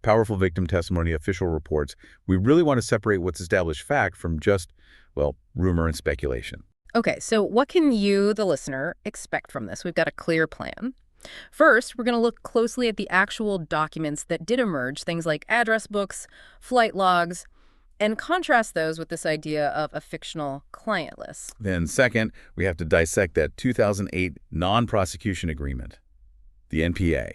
powerful victim testimony, official reports. We really want to separate what's established fact from just, well, rumor and speculation. Okay, so what can you, the listener, expect from this? We've got a clear plan. First, we're going to look closely at the actual documents that did emerge, things like address books, flight logs, and contrast those with this idea of a fictional client list. Then second, we have to dissect that 2008 non-prosecution agreement, the NPA,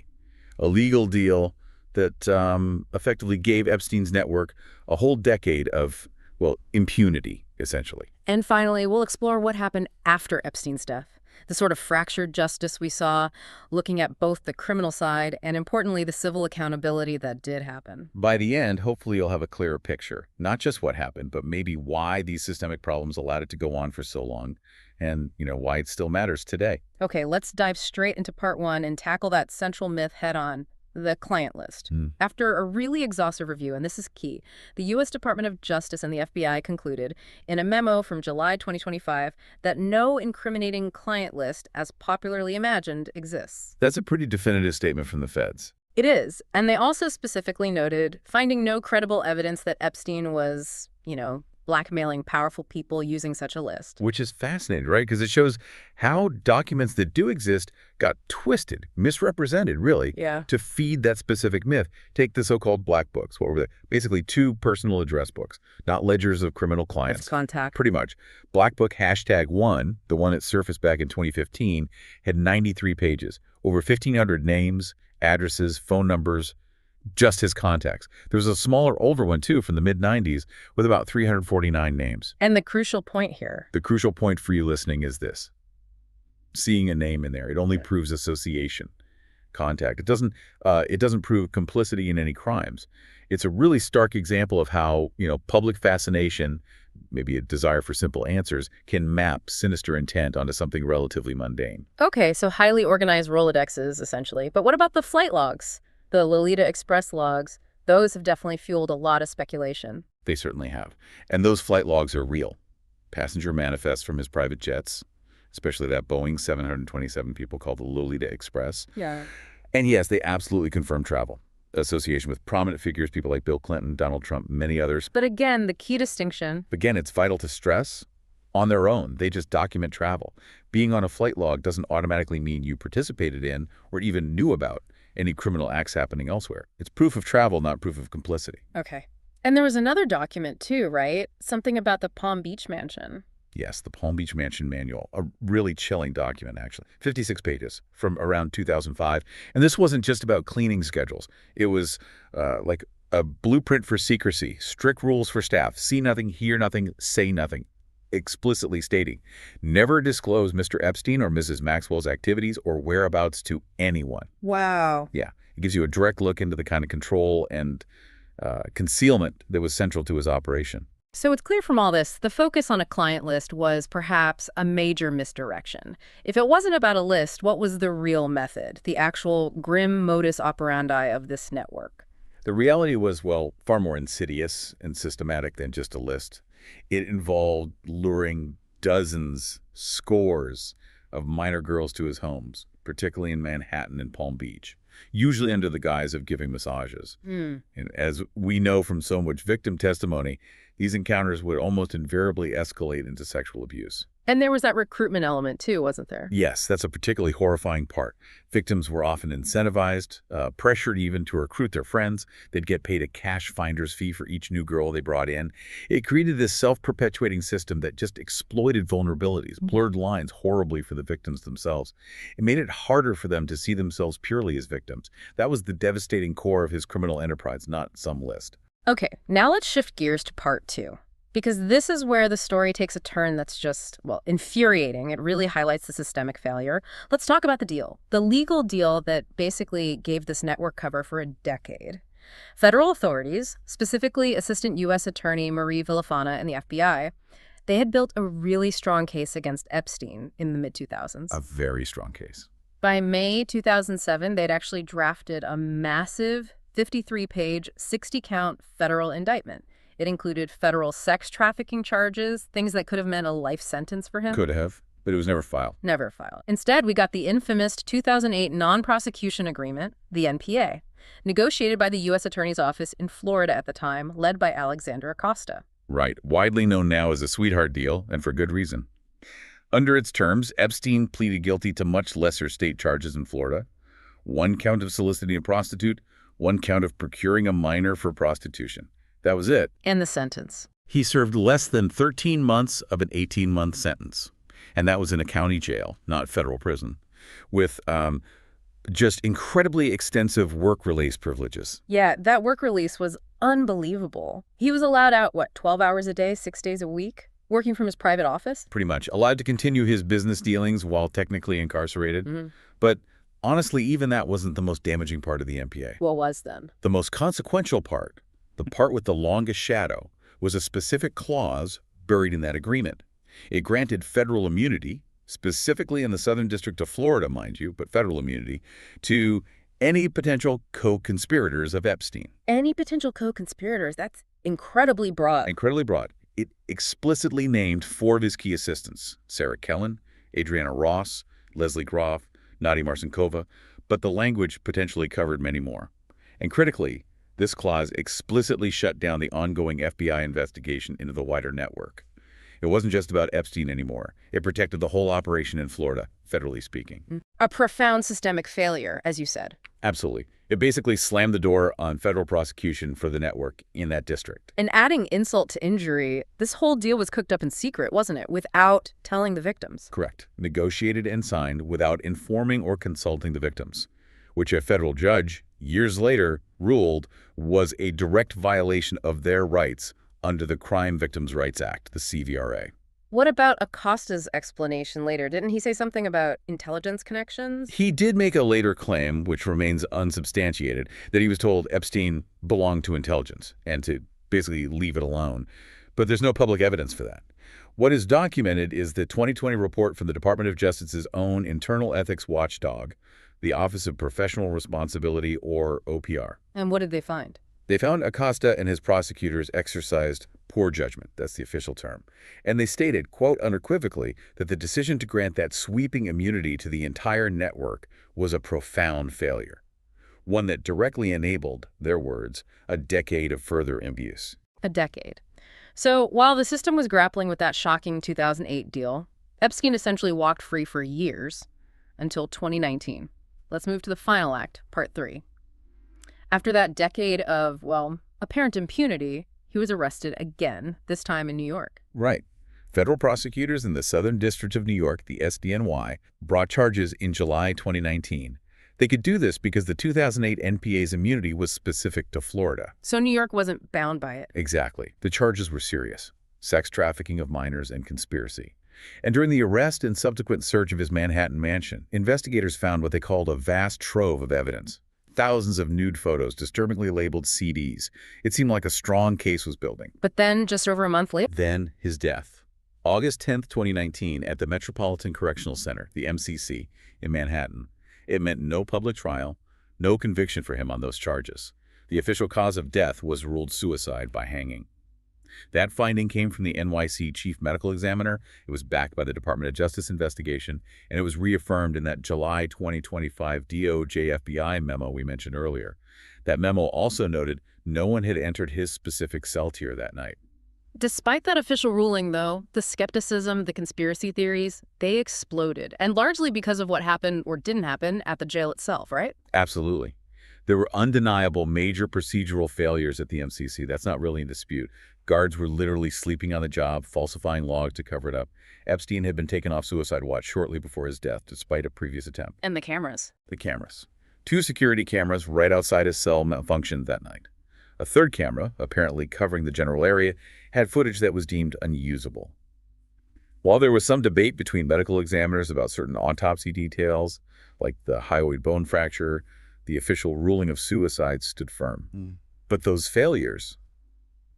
a legal deal that effectively gave Epstein's network a whole decade of, well, impunity, essentially. And finally, we'll explore what happened after Epstein's death, the sort of fractured justice we saw, looking at both the criminal side and, importantly, the civil accountability that did happen. By the end, hopefully you'll have a clearer picture, not just what happened, but maybe why these systemic problems allowed it to go on for so long and, why it still matters today. Okay, let's dive straight into part one and tackle that central myth head on. The client list. After a really exhaustive review, and this is key, the U.S. Department of Justice and the FBI concluded in a memo from July 2025 that no incriminating client list, as popularly imagined, exists. That's a pretty definitive statement from the feds. It is. And they also specifically noted finding no credible evidence that Epstein was, blackmailing powerful people using such a list. Which is fascinating, right? Because it shows how documents that do exist got twisted, misrepresented, really, to feed that specific myth. Take the so-called black books. What were they? Basically 2 personal address books, not ledgers of criminal clients. That's contact. Pretty much. Black book #1, the one that surfaced back in 2015, had 93 pages, over 1,500 names, addresses, phone numbers, just his contacts. There was a smaller, older one, too, from the mid-90s with about 349 names. And the crucial point here. The crucial point for you listening is this. Seeing a name in there, it only proves association, contact. It doesn't prove complicity in any crimes. It's a really stark example of how, public fascination, maybe a desire for simple answers, can map sinister intent onto something relatively mundane. Okay, so highly organized Rolodexes, essentially. But what about the flight logs? The Lolita Express logs, those have definitely fueled a lot of speculation. They certainly have. And those flight logs are real. Passenger manifests from his private jets, especially that Boeing 727 people called the Lolita Express. Yeah. And yes, they absolutely confirm travel. Association with prominent figures, people like Bill Clinton, Donald Trump, many others. But again, the key distinction. Again, it's vital to stress. On their own, they just document travel. Being on a flight log doesn't automatically mean you participated in or even knew about any criminal acts happening elsewhere. It's proof of travel, not proof of complicity. Okay. And there was another document too, right? Something about the Palm Beach mansion. Yes, the Palm Beach Mansion Manual, a really chilling document, actually. 56 pages from around 2005. And this wasn't just about cleaning schedules. It was like a blueprint for secrecy, strict rules for staff, see nothing, hear nothing, say nothing. Explicitly stating, never disclose Mr. Epstein or Mrs. Maxwell's activities or whereabouts to anyone. Wow. Yeah, it gives you a direct look into the kind of control and concealment that was central to his operation. So it's clear from all this, the focus on a client list was perhaps a major misdirection. If it wasn't about a list, what was the real method, the actual grim modus operandi of this network? The reality was, well, far more insidious and systematic than just a list. It involved luring dozens, scores of minor girls to his homes, particularly in Manhattan and Palm Beach, usually under the guise of giving massages. And as we know from so much victim testimony, these encounters would almost invariably escalate into sexual abuse. And there was that recruitment element too, wasn't there? Yes, that's a particularly horrifying part. Victims were often incentivized, pressured even to recruit their friends. They'd get paid a cash finder's fee for each new girl they brought in. It created this self-perpetuating system that just exploited vulnerabilities, blurred lines horribly for the victims themselves. It made it harder for them to see themselves purely as victims. That was the devastating core of his criminal enterprise, not some list. Okay, now let's shift gears to part two. Because this is where the story takes a turn that's just, well, infuriating. It really highlights the systemic failure. Let's talk about the deal. The legal deal that basically gave this network cover for a decade. Federal authorities, specifically Assistant U.S. Attorney Marie Villafana and the FBI, they had built a really strong case against Epstein in the mid-2000s. A very strong case. By May 2007, they'd actually drafted a massive 53-page, 60-count federal indictment. It included federal sex trafficking charges, things that could have meant a life sentence for him. Could have, but it was never filed. Never filed. Instead, we got the infamous 2008 non-prosecution agreement, the NPA. negotiated by the U.S. Attorney's Office in Florida at the time, led by Alexander Acosta. Right, widely known now as a sweetheart deal, and for good reason. Under its terms, Epstein pleaded guilty to much lesser state charges in Florida. 1 count of soliciting a prostitute, 1 count of procuring a minor for prostitution. That was it. And the sentence. He served less than 13 months of an 18-month sentence. And that was in a county jail, not federal prison, with just incredibly extensive work release privileges. Yeah, that work release was unbelievable. He was allowed out, 12 hours a day, 6 days a week, working from his private office? Pretty much. Allowed to continue his business dealings while technically incarcerated. Mm-hmm. But honestly, even that wasn't the most damaging part of the MPA. What was then? The most consequential part, the part with the longest shadow, was a specific clause buried in that agreement. It granted federal immunity, specifically in the Southern District of Florida, mind you, but federal immunity, to any potential co-conspirators of Epstein. Any potential co-conspirators? That's incredibly broad. Incredibly broad. It explicitly named 4 of his key assistants: Sarah Kellen, Adriana Ross, Leslie Groff, Nadia Marcinkova, but the language potentially covered many more. And critically, this clause explicitly shut down the ongoing FBI investigation into the wider network. It wasn't just about Epstein anymore. It protected the whole operation in Florida, federally speaking. A profound systemic failure, as you said. Absolutely. It basically slammed the door on federal prosecution for the network in that district. And adding insult to injury, this whole deal was cooked up in secret, wasn't it? Without telling the victims. Correct. Negotiated and signed without informing or consulting the victims, which a federal judge, years later, ruled was a direct violation of their rights under the Crime Victims' Rights Act, the CVRA. What about Acosta's explanation later? Didn't he say something about intelligence connections? He did make a later claim, which remains unsubstantiated, that he was told Epstein belonged to intelligence and to basically leave it alone. But there's no public evidence for that. What is documented is the 2020 report from the Department of Justice's own internal ethics watchdog, the Office of Professional Responsibility, or OPR. And what did they find? They found Acosta and his prosecutors exercised poor judgment, that's the official term, and they stated, quote, unequivocally, that the decision to grant that sweeping immunity to the entire network was a profound failure, one that directly enabled, their words, a decade of further abuse. A decade. So while the system was grappling with that shocking 2008 deal, Epstein essentially walked free for years until 2019. Let's move to the final act, part 3. After that decade of, apparent impunity, he was arrested again, this time in New York. Right. Federal prosecutors in the Southern District of New York, the SDNY, brought charges in July 2019. They could do this because the 2008 NPA's immunity was specific to Florida. So New York wasn't bound by it. Exactly. The charges were serious: sex trafficking of minors and conspiracy. And during the arrest and subsequent search of his Manhattan mansion, investigators found what they called a vast trove of evidence. Thousands of nude photos, disturbingly labeled CDs. It seemed like a strong case was building. But then, just over a month later... Then, his death. August 10th, 2019, at the Metropolitan Correctional Center, the MCC, in Manhattan. It meant no public trial, no conviction for him on those charges. The official cause of death was ruled suicide by hanging. That finding came from the NYC chief medical examiner. It was backed by the Department of Justice investigation, and it was reaffirmed in that July 2025 DOJ-FBI memo we mentioned earlier. That memo also noted no one had entered his specific cell tier that night. Despite that official ruling, though, the skepticism, the conspiracy theories, they exploded, and largely because of what happened or didn't happen at the jail itself, right? Absolutely. There were undeniable major procedural failures at the MCC. That's not really in dispute. Guards were literally sleeping on the job, falsifying logs to cover it up. Epstein had been taken off suicide watch shortly before his death, despite a previous attempt. And the cameras. The cameras. 2 security cameras right outside his cell malfunctioned that night. A third camera, apparently covering the general area, had footage that was deemed unusable. While there was some debate between medical examiners about certain autopsy details, like the hyoid bone fracture, the official ruling of suicide stood firm. But those failures,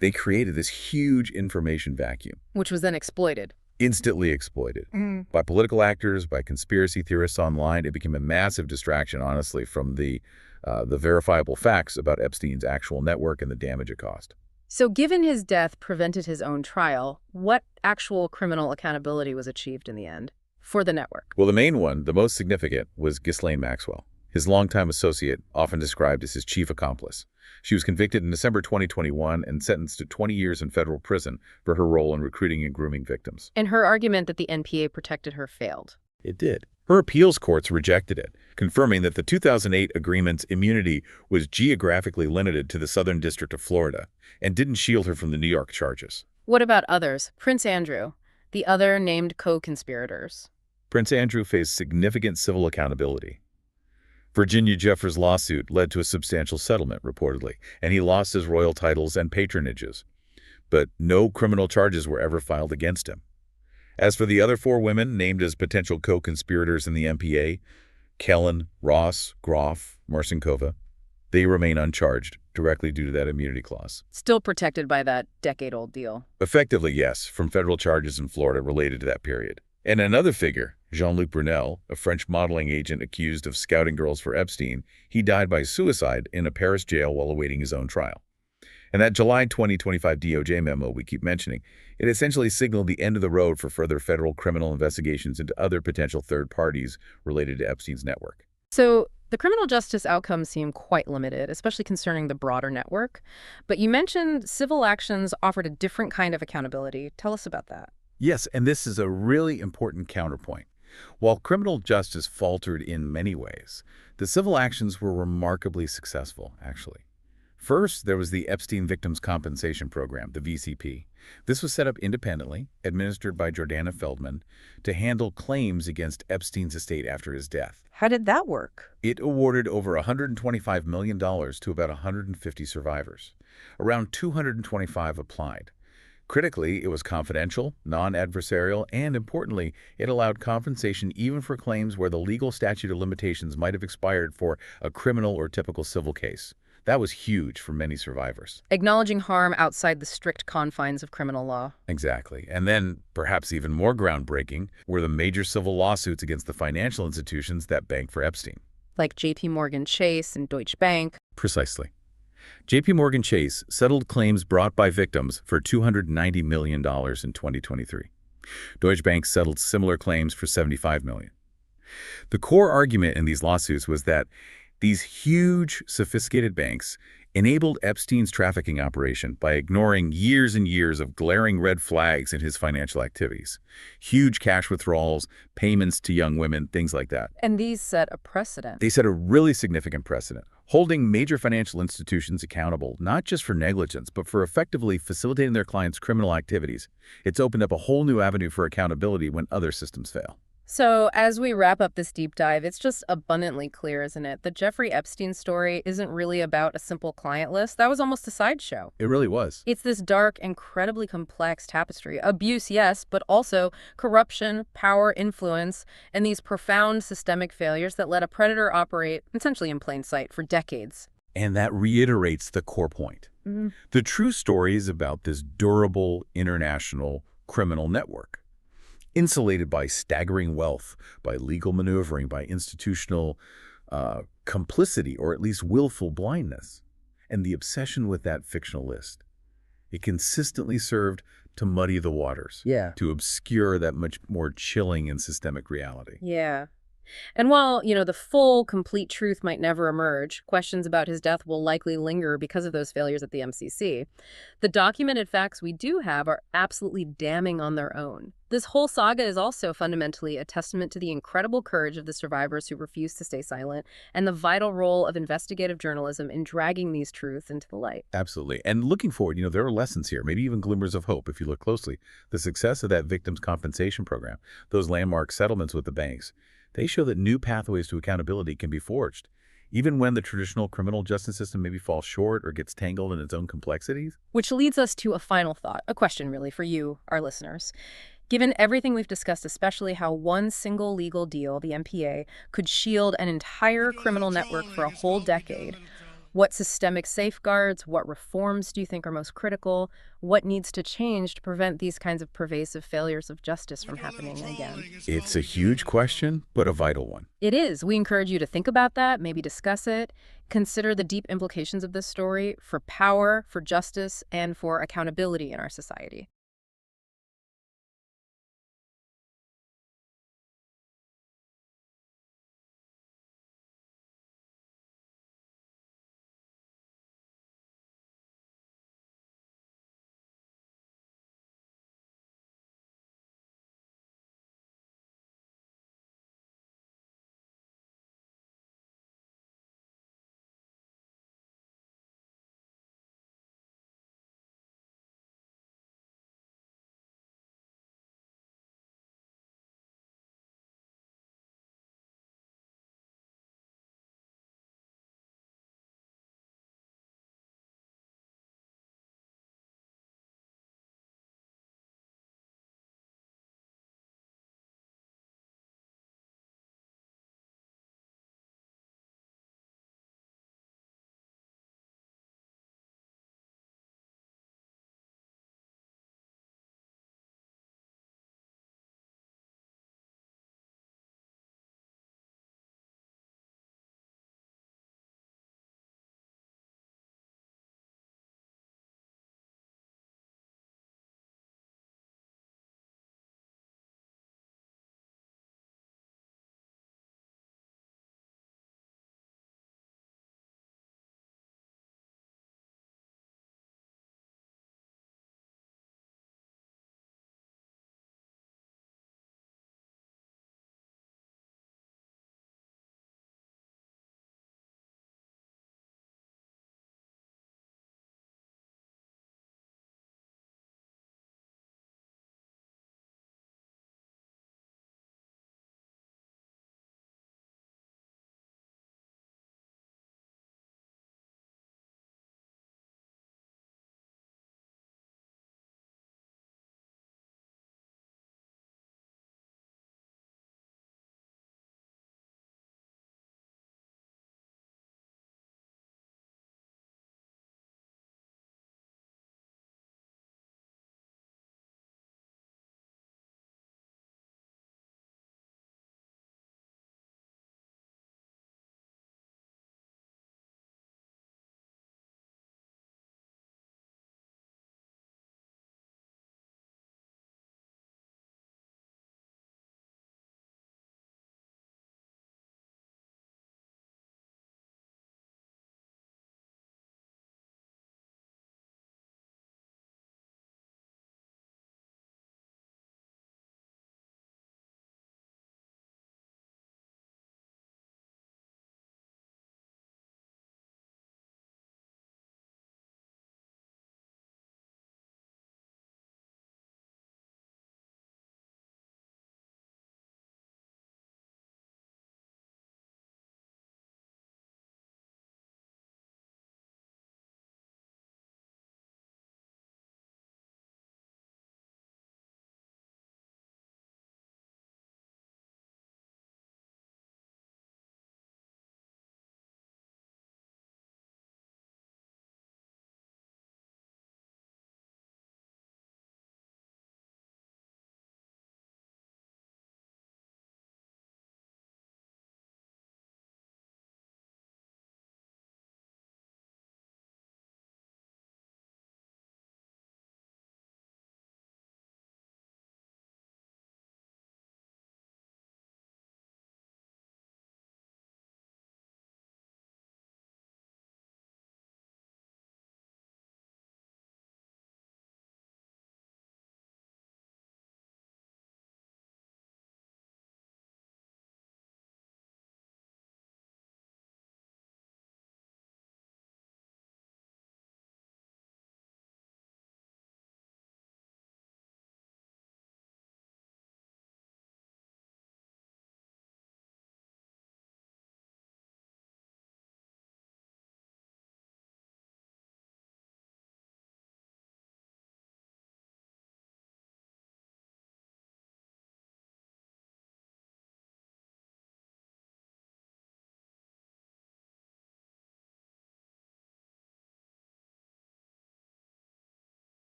they created this huge information vacuum. Which was then exploited. Instantly exploited. By political actors, by conspiracy theorists online. It became a massive distraction, honestly, from the verifiable facts about Epstein's actual network and the damage it caused. So given his death prevented his own trial, what actual criminal accountability was achieved in the end for the network? Well, the main one, the most significant, was Ghislaine Maxwell, his longtime associate, often described as his chief accomplice. She was convicted in December 2021 and sentenced to 20 years in federal prison for her role in recruiting and grooming victims. And her argument that the NPA protected her failed. It did. Her appeals courts rejected it, confirming that the 2008 agreement's immunity was geographically limited to the Southern District of Florida and didn't shield her from the New York charges. What about others? Prince Andrew, the other named co-conspirators. Prince Andrew faced significant civil accountability. Virginia Jeffers' lawsuit led to a substantial settlement, reportedly, and he lost his royal titles and patronages. But no criminal charges were ever filed against him. As for the other 4 women named as potential co-conspirators in the MPA, Kellen, Ross, Groff, Marcinkova, they remain uncharged, directly due to that immunity clause. Still protected by that decade-old deal. Effectively, yes, from federal charges in Florida related to that period. And another figure, Jean-Luc Brunel, a French modeling agent accused of scouting girls for Epstein, he died by suicide in a Paris jail while awaiting his own trial. And that July 2025 DOJ memo we keep mentioning, it essentially signaled the end of the road for further federal criminal investigations into other potential third parties related to Epstein's network. So the criminal justice outcomes seem quite limited, especially concerning the broader network. But you mentioned civil actions offered a different kind of accountability. Tell us about that. Yes, and this is a really important counterpoint. While criminal justice faltered in many ways, the civil actions were remarkably successful, actually. First, there was the Epstein Victims Compensation Program, the VCP. This was set up independently, administered by Jordana Feldman, to handle claims against Epstein's estate after his death. How did that work? It awarded over $125 million to about 150 survivors. Around 225 applied. Critically, it was confidential, non-adversarial, and importantly, it allowed compensation even for claims where the legal statute of limitations might have expired for a criminal or typical civil case. That was huge for many survivors. Acknowledging harm outside the strict confines of criminal law. Exactly. And then, perhaps even more groundbreaking, were the major civil lawsuits against the financial institutions that banked for Epstein. Like JP Chase and Deutsche Bank. Precisely. JP Chase settled claims brought by victims for $290 million in 2023. Deutsche Bank settled similar claims for $75 million. The core argument in these lawsuits was that these huge, sophisticated banks enabled Epstein's trafficking operation by ignoring years and years of glaring red flags in his financial activities. Huge cash withdrawals, payments to young women, things like that. And these set a precedent. They set a really significant precedent, holding major financial institutions accountable, not just for negligence, but for effectively facilitating their clients' criminal activities. It's opened up a whole new avenue for accountability when other systems fail. So as we wrap up this deep dive, it's just abundantly clear, isn't it? The Jeffrey Epstein story isn't really about a simple client list. That was almost a sideshow. It really was. It's this dark, incredibly complex tapestry. Abuse, yes, but also corruption, power, influence, and these profound systemic failures that let a predator operate essentially in plain sight for decades. And that reiterates the core point. The true story is about this durable international criminal network, insulated by staggering wealth, by legal maneuvering, by institutional complicity, or at least willful blindness, and the obsession with that fictional list. It consistently served to muddy the waters, to obscure that much more chilling and systemic reality. Yeah. And while, the full, complete truth might never emerge, questions about his death will likely linger because of those failures at the MCC, the documented facts we do have are absolutely damning on their own. This whole saga is also fundamentally a testament to the incredible courage of the survivors who refused to stay silent and the vital role of investigative journalism in dragging these truths into the light. Absolutely. And looking forward, there are lessons here, maybe even glimmers of hope if you look closely. The success of that victims' compensation program, those landmark settlements with the banks, they show that new pathways to accountability can be forged, even when the traditional criminal justice system maybe falls short or gets tangled in its own complexities. Which leads us to a final thought, a question really for you, our listeners. Given everything we've discussed, especially how one single legal deal, the MPA, could shield an entire criminal network for a whole decade, what systemic safeguards, what reforms do you think are most critical? What needs to change to prevent these kinds of pervasive failures of justice from happening again? It's a huge question, but a vital one. It is. We encourage you to think about that, maybe discuss it, consider the deep implications of this story for power, for justice, and for accountability in our society.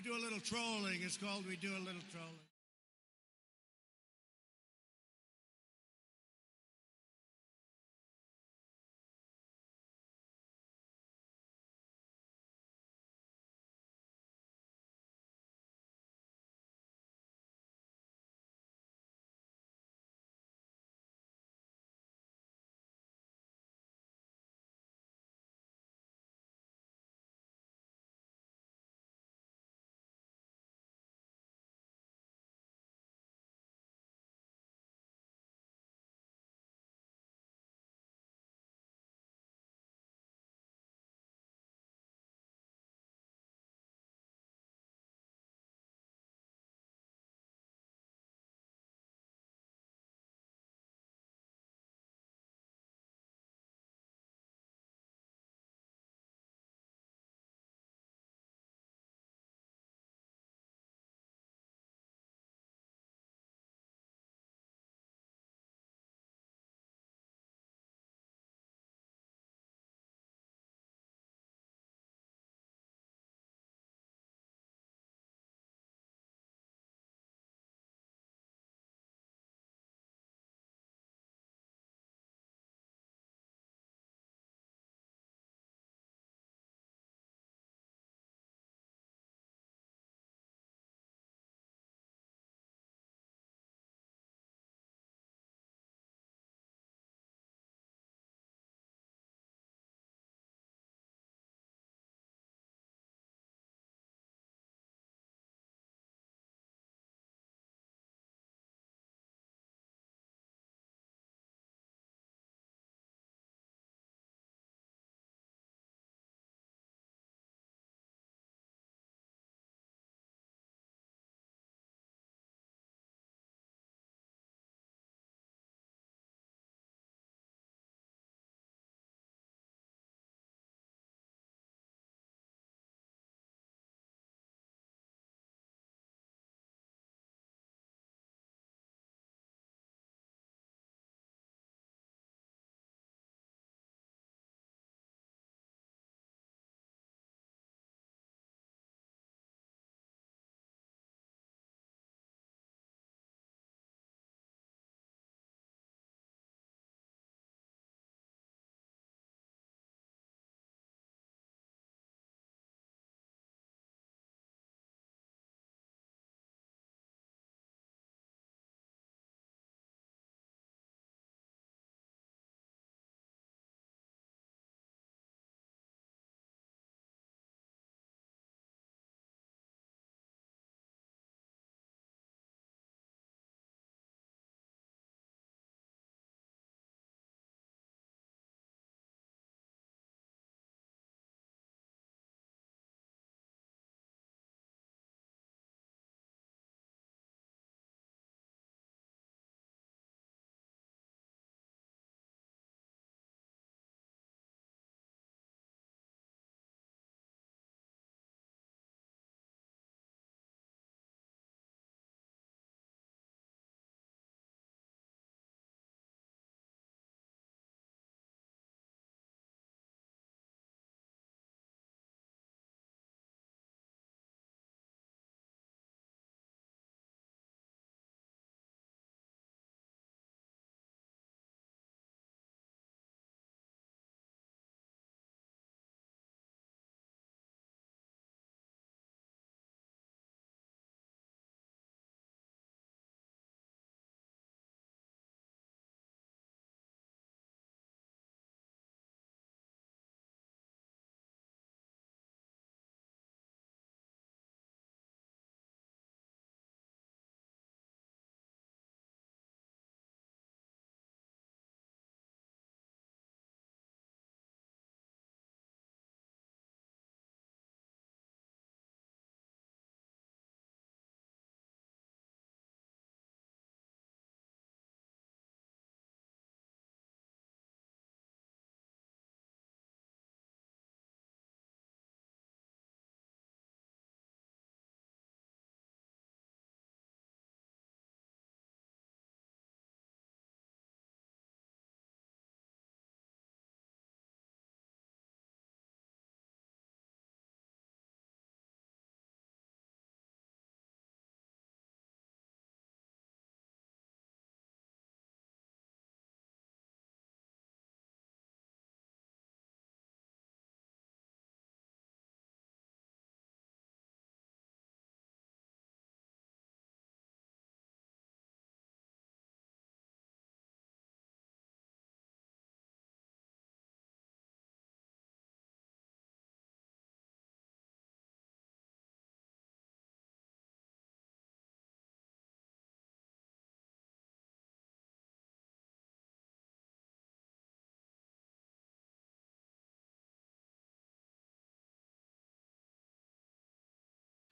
We do a little trolling. It's called We Do a Little Trolling.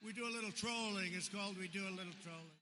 We do a little trolling. It's called We Do a Little Trolling.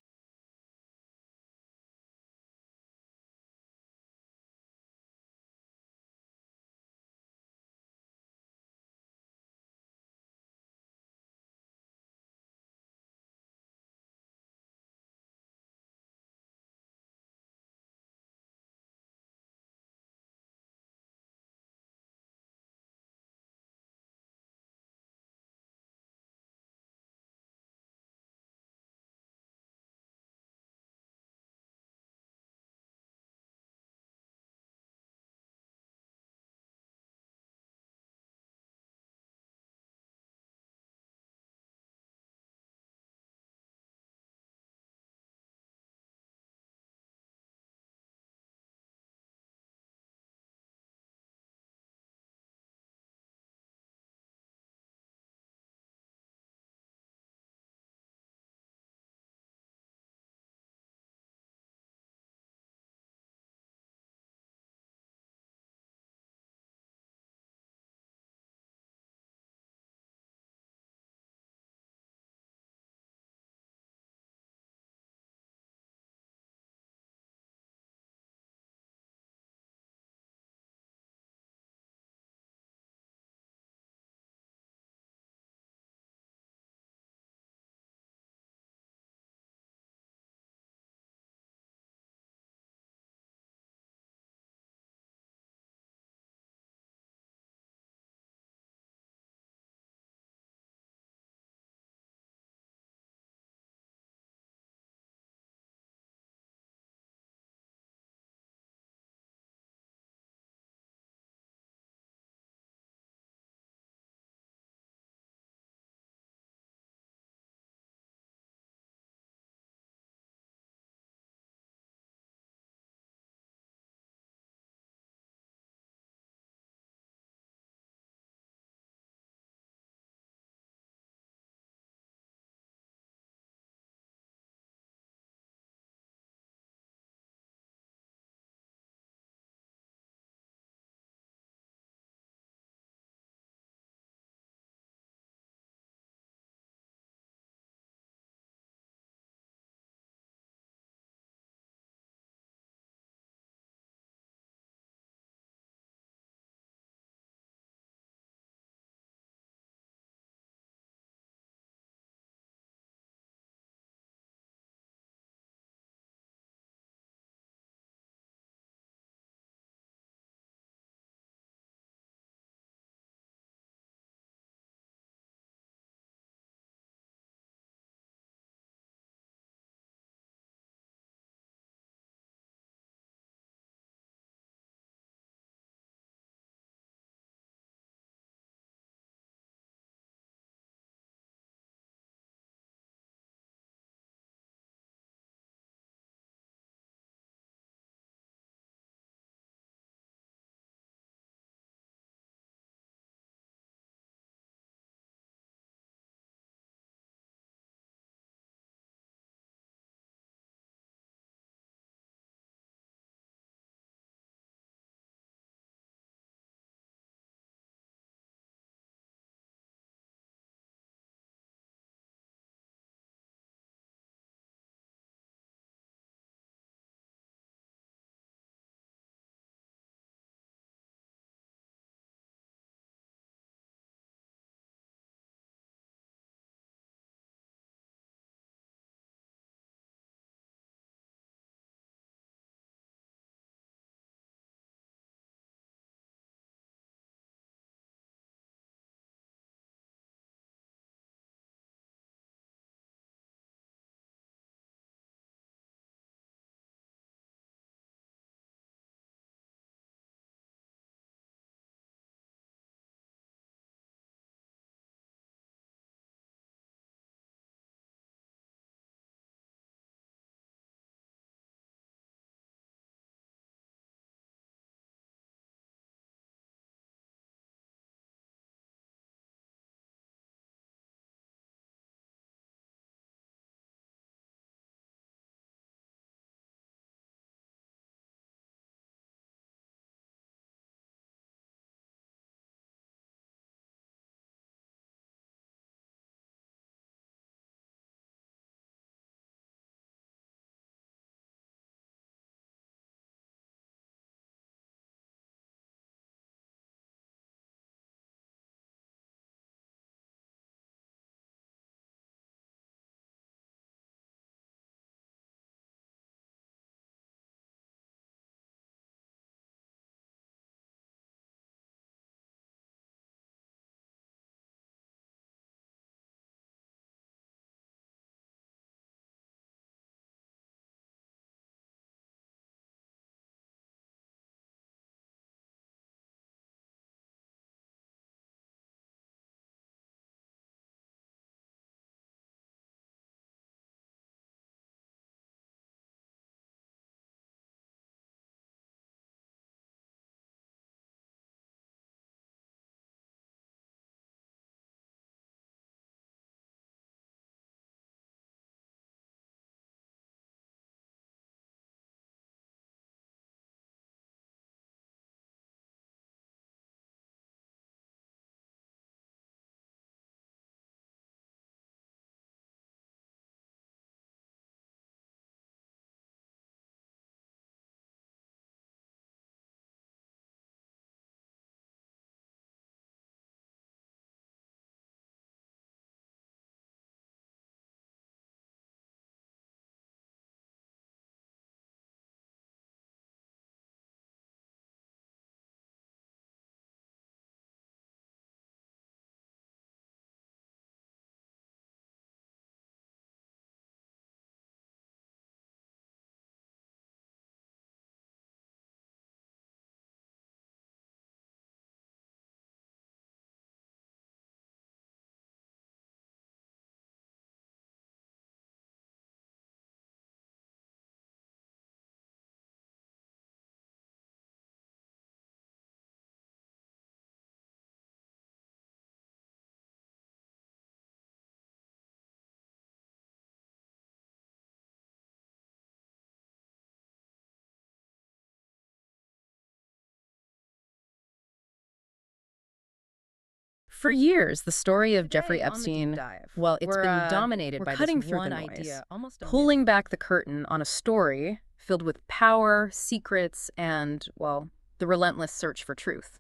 For years, the story of Jeffrey Today on The Deep Epstein, Dive, well, it's we're, been dominated by cutting this through one the noise, idea, almost pulling back the curtain on a story filled with power, secrets, and, well, the relentless search for truth.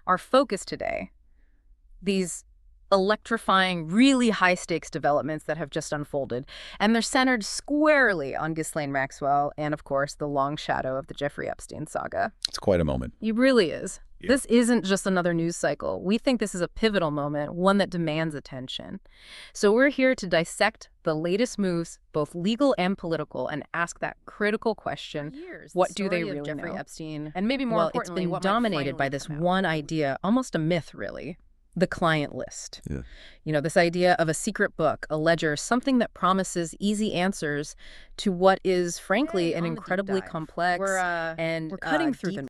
Our focus today, these electrifying, really high-stakes developments that have just unfolded, and they're centered squarely on Ghislaine Maxwell and, of course, the long shadow of the Jeffrey Epstein saga. It's quite a moment. It really is. Yeah. This isn't just another news cycle. We think this is a pivotal moment, one that demands attention. So we're here to dissect the latest moves, both legal and political, and ask that critical question, what do they really Jeffrey know? Epstein, And maybe more it's importantly, been what dominated might by finally this come out? one idea, almost a myth, really. The client list. Yeah. You know, this idea of a secret book, a ledger, something that promises easy answers to what is, frankly, Today an on The Deep incredibly Dive, complex we're and cutting through deep the